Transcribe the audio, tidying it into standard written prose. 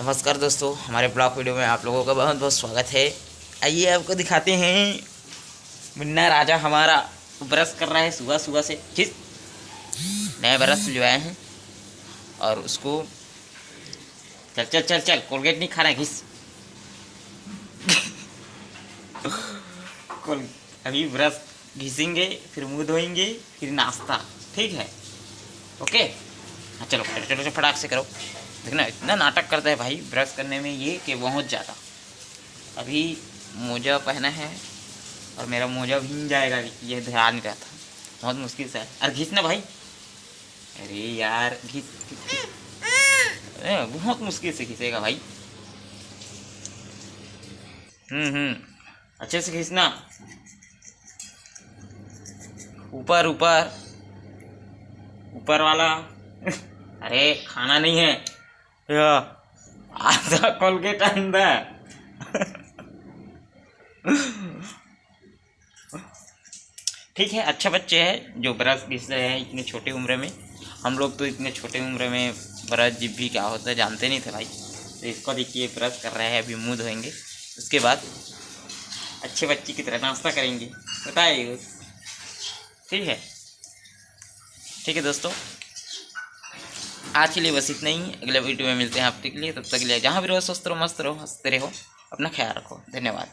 नमस्कार दोस्तों, हमारे ब्लॉग वीडियो में आप लोगों का बहुत बहुत स्वागत है। आइए आपको दिखाते हैं। मुन्ना राजा हमारा ब्रश कर रहा है सुबह सुबह से। किस नए ब्रश जो आए हैं और उसको चल चल चल चल कोलगेट नहीं खाना है। घिस कोल अभी ब्रश घिसेंगे, फिर मुंह धोएंगे, फिर नाश्ता। ठीक है, ओके। हाँ चलो चलो चलो फटाक से करो। देखना इतना नाटक करता है भाई ब्रश करने में ये कि बहुत ज़्यादा। अभी मोजा पहना है और मेरा मोजा भीग जाएगा, ये ध्यान नहीं रहता। बहुत मुश्किल से अरे घिसना भाई। अरे यार घिस बहुत मुश्किल से घिसेगा भाई। अच्छे से घिसना, ऊपर ऊपर ऊपर वाला। अरे खाना नहीं है, आधा कोलगेट अंदर। ठीक है, अच्छा बच्चे हैं जो ब्रश घिस रहे हैं इतनी छोटी उम्र में। हम लोग तो इतने छोटे उम्र में ब्रश जिब भी क्या होता है जानते नहीं थे भाई। तो इसको देखिए ब्रश कर रहे हैं, अभी मुंह धोएंगे, उसके बाद अच्छे बच्चे की तरह नाश्ता करेंगे। बताइए, ठीक है। ठीक है दोस्तों, आज के लिए बस इतना ही। अगले वीडियो में मिलते हैं आपके लिए, तब तक के लिए जहाँ भी रहो स्वस्थ रहो, मस्त रहो, हंसते रहो, अपना ख्याल रखो। धन्यवाद।